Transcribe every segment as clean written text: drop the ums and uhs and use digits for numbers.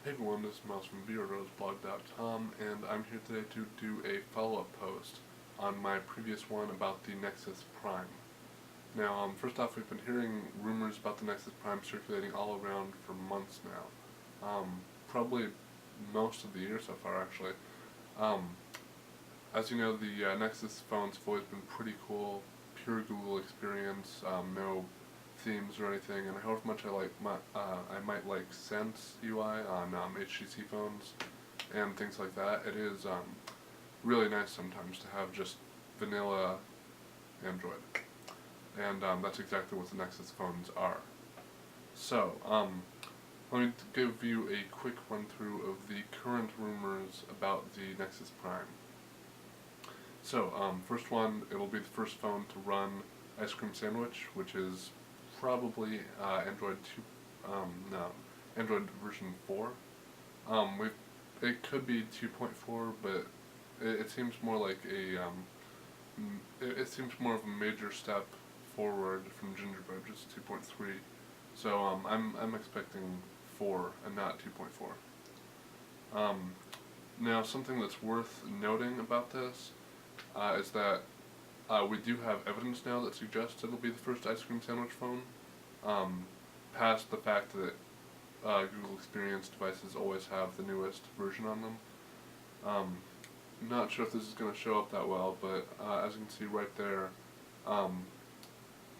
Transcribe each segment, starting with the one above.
Hey everyone, this is Miles from VROseblog.com, and I'm here today to do a follow-up post on my previous one about the Nexus Prime. Now, first off, we've been hearing rumors about the Nexus Prime circulating all around for months now. Probably most of the year so far, actually. As you know, the Nexus phones have always been pretty cool, pure Google experience, no themes or anything, and however much I might like Sense UI on HTC phones and things like that, it is really nice sometimes to have just vanilla Android, and that's exactly what the Nexus phones are. So, let me give you a quick run through of the current rumors about the Nexus Prime. So, first one, it'll be the first phone to run Ice Cream Sandwich, which is probably Android Android version 4. It could be 2.4, but it seems more like it seems more of a major step forward from Gingerbread, which is 2.3. So I'm expecting 4 and not 2.4. Now, something that's worth noting about this is that we do have evidence now that suggests it'll be the first ice cream sandwich phone, past the fact that Google Experience devices always have the newest version on them. Not sure if this is going to show up that well, but as you can see right there,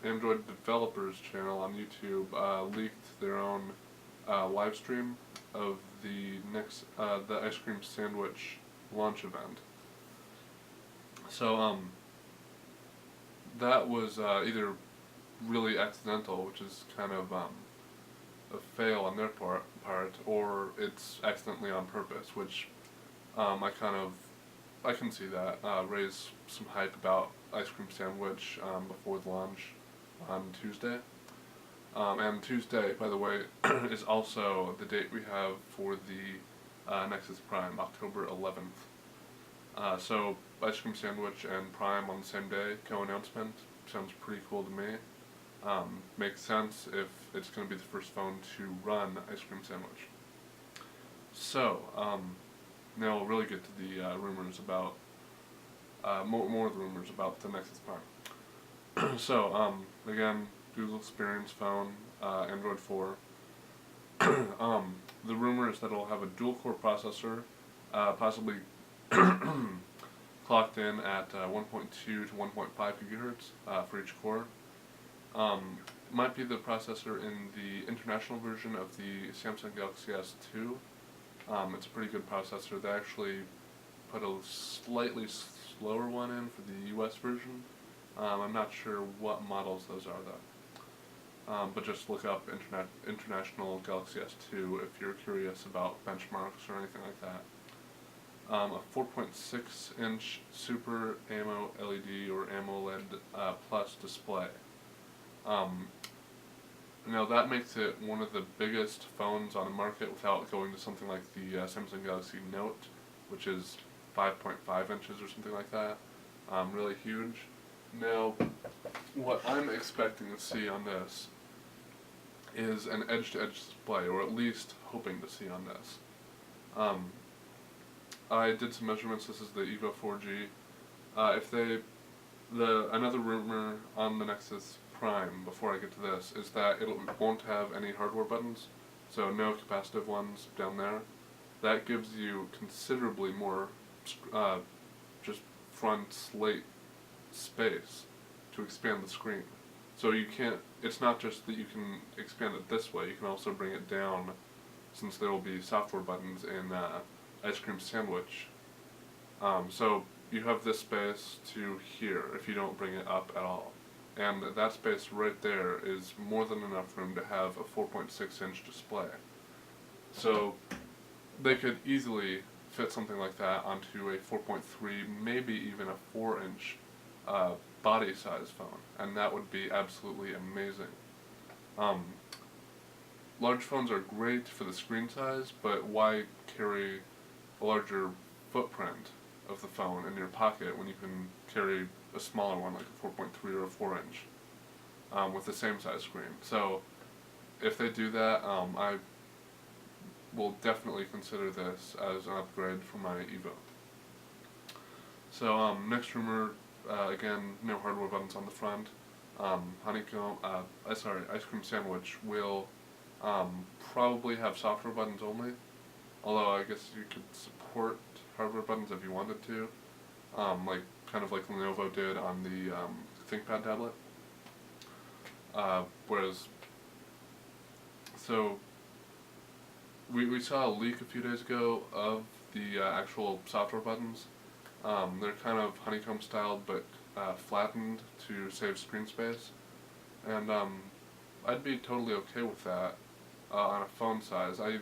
Android Developers channel on YouTube leaked their own live stream of the ice cream sandwich launch event. So that was either really accidental, which is kind of a fail on their part, or it's accidentally on purpose, which I can see that raise some hype about ice cream sandwich before the launch on Tuesday. And Tuesday, by the way, is also the date we have for the Nexus Prime, October 11th. So ice cream sandwich and Prime on the same day, co-announcement, sounds pretty cool to me. Makes sense if it's going to be the first phone to run ice cream sandwich. So, now we'll really get to the rumors about, more of the rumors about the Nexus Prime. So, again, Google Experience phone, Android 4. The rumor is that it'll have a dual-core processor, possibly clocked in at 1.2 to 1.5 gigahertz for each core. Might be the processor in the international version of the Samsung Galaxy S2. It's a pretty good processor. They actually put a slightly slower one in for the US version. I'm not sure what models those are though. But just look up international Galaxy S2 if you're curious about benchmarks or anything like that. A 4.6-inch Super AMO LED or AMOLED Plus display. Now that makes it one of the biggest phones on the market without going to something like the Samsung Galaxy Note, which is 5.5 inches or something like that. Really huge. Now, what I'm expecting to see on this is an edge-to-edge display, or at least hoping to see on this. I did some measurements. This is the Evo 4G. Another rumor on the Nexus Prime, before I get to this, is that it won't have any hardware buttons, so no capacitive ones down there. That gives you considerably more just front slate space to expand the screen. So it's not just that you can expand it this way, you can also bring it down, since there will be software buttons in Ice Cream Sandwich. So you have this space to here if you don't bring it up at all. And that space right there is more than enough room to have a 4.6-inch display. So they could easily fit something like that onto a 4.3, maybe even a 4-inch body size phone, and that would be absolutely amazing. Large phones are great for the screen size, but why carry a larger footprint of the phone in your pocket when you can carry a smaller one like a 4.3 or a 4-inch with the same size screen? So if they do that, I will definitely consider this as an upgrade for my Evo. So next rumor, again, no hardware buttons on the front. Ice cream sandwich will probably have software buttons only. Although I guess you could support hardware buttons if you wanted to, kind of like Lenovo did on the ThinkPad tablet. So we saw a leak a few days ago of the actual software buttons. They're kind of honeycomb styled, but flattened to save screen space, and I'd be totally okay with that on a phone size. I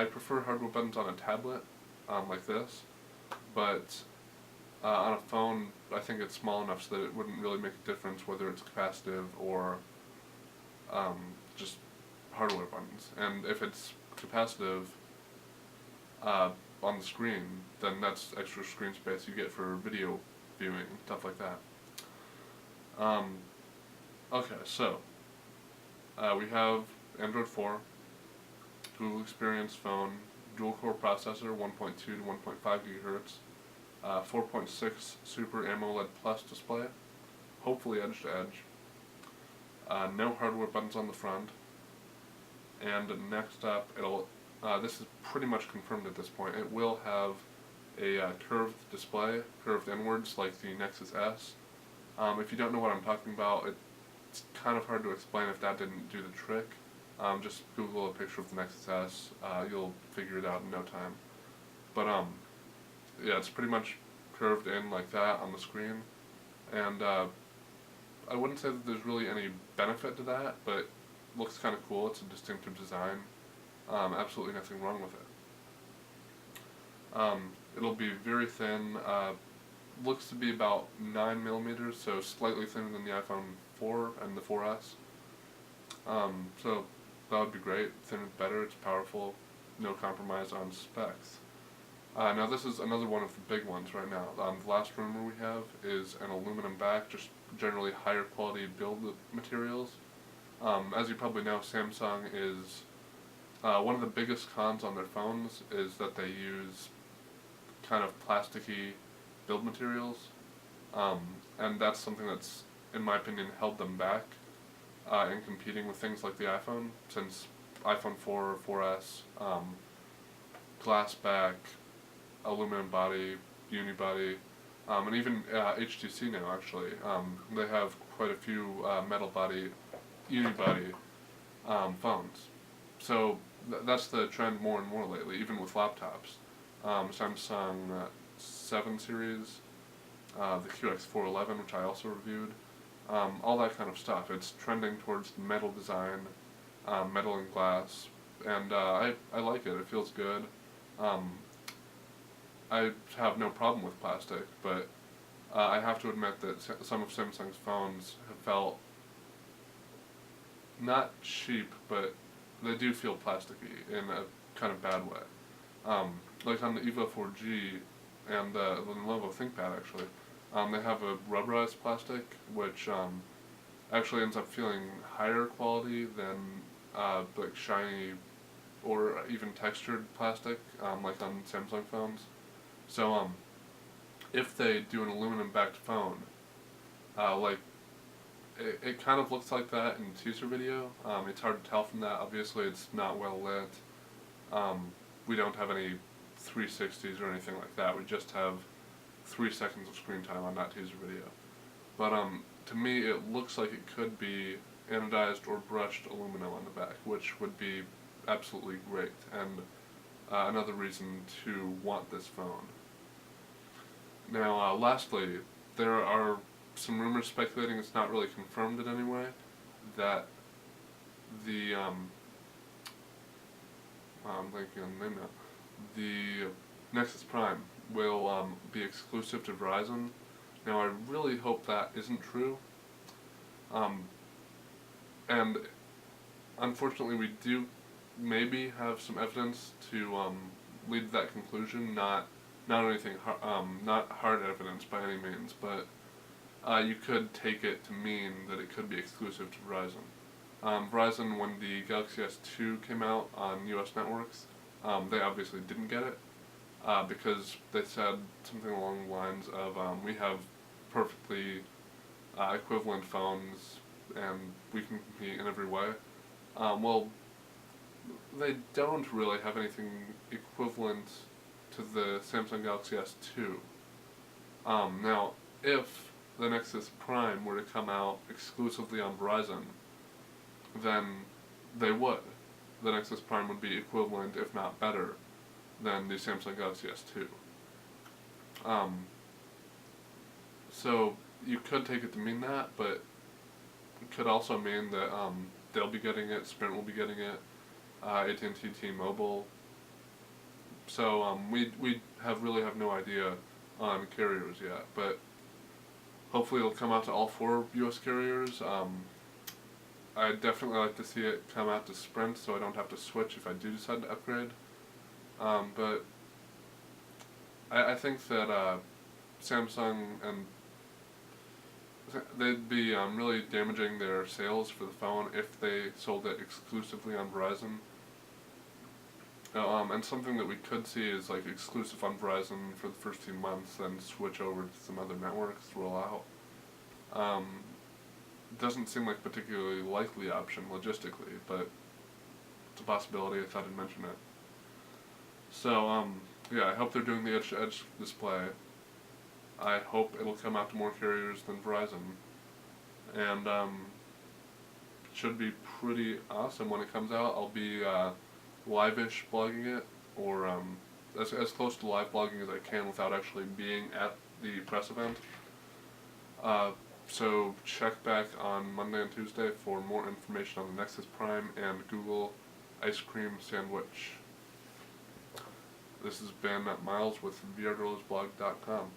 prefer hardware buttons on a tablet, like this, but on a phone, I think it's small enough so that it wouldn't really make a difference whether it's capacitive or just hardware buttons. And if it's capacitive on the screen, then that's extra screen space you get for video viewing and stuff like that. Okay, so we have Android 4, Google Experience phone, dual-core processor, 1.2 to 1.5 gigahertz, 4.6 Super AMOLED Plus display, hopefully edge-to-edge, no hardware buttons on the front, and next up, this is pretty much confirmed at this point, it will have a curved display, curved inwards like the Nexus S. If you don't know what I'm talking about, it's kind of hard to explain if that didn't do the trick. Just Google a picture of the Nexus S, you'll figure it out in no time. But yeah, it's pretty much curved in like that on the screen, and I wouldn't say that there's really any benefit to that, but it looks kind of cool. It's a distinctive design. Absolutely nothing wrong with it. It'll be very thin, looks to be about 9 millimeters, so slightly thinner than the iPhone 4 and the 4S. So that would be great. Thinner is better, it's powerful, no compromise on specs. Now this is another one of the big ones right now. The last rumor we have is an aluminum back, just generally higher quality build materials. As you probably know, Samsung is, one of the biggest cons on their phones is that they use kind of plasticky build materials, and that's something that's, in my opinion, held them back in competing with things like the iPhone, since iPhone 4, 4S, glass back, aluminum body, unibody, and even HTC now actually. They have quite a few metal body, unibody phones. So that's the trend more and more lately, even with laptops. Samsung 7 series, the QX411, which I also reviewed, all that kind of stuff. It's trending towards metal design, metal and glass, and I like it. It feels good. I have no problem with plastic, but I have to admit that some of Samsung's phones have felt not cheap, but they do feel plasticky in a kind of bad way. Like on the Evo 4G and the Lenovo ThinkPad actually, they have a rubberized plastic, which actually ends up feeling higher quality than like shiny or even textured plastic, like on Samsung phones. So if they do an aluminum backed phone, like it kind of looks like that in the teaser video. It's hard to tell from that. Obviously, it's not well lit. We don't have any 360s or anything like that. We just have 3 seconds of screen time on that teaser video. But to me, it looks like it could be anodized or brushed aluminum on the back, which would be absolutely great, and another reason to want this phone. Now, lastly, there are some rumors speculating, it's not really confirmed in any way, that the, I'm blanking on the name now, the Nexus Prime will be exclusive to Verizon. Now, I really hope that isn't true, and unfortunately we do maybe have some evidence to lead to that conclusion, not anything, not hard evidence by any means, but you could take it to mean that it could be exclusive to Verizon. Verizon, when the Galaxy S2 came out on US networks, They obviously didn't get it because they said something along the lines of we have perfectly equivalent phones and we can compete in every way. Well, they don't really have anything equivalent to the Samsung Galaxy S2. Now, if the Nexus Prime were to come out exclusively on Verizon, then they would. The Nexus Prime would be equivalent, if not better, than the Samsung Galaxy S2. So you could take it to mean that, but it could also mean that they'll be getting it, Sprint will be getting it, AT&T, T-Mobile. So we really have no idea on carriers yet, but hopefully it'll come out to all 4 U.S. carriers. I'd definitely like to see it come out to Sprint so I don't have to switch if I do decide to upgrade. But I think that Samsung and they'd be really damaging their sales for the phone if they sold it exclusively on Verizon. And something that we could see is like exclusive on Verizon for the first few months, then switch over to some other networks, roll out. Doesn't seem like a particularly likely option logistically, but it's a possibility. I thought I'd mention it. So, yeah, I hope they're doing the edge-to-edge display. I hope it'll come out to more carriers than Verizon. And it should be pretty awesome when it comes out. I'll be live-ish blogging it, or as close to live blogging as I can without actually being at the press event. So check back on Monday and Tuesday for more information on the Nexus Prime and Google Ice Cream Sandwich. This has been Miles with VRGirlsblog.com.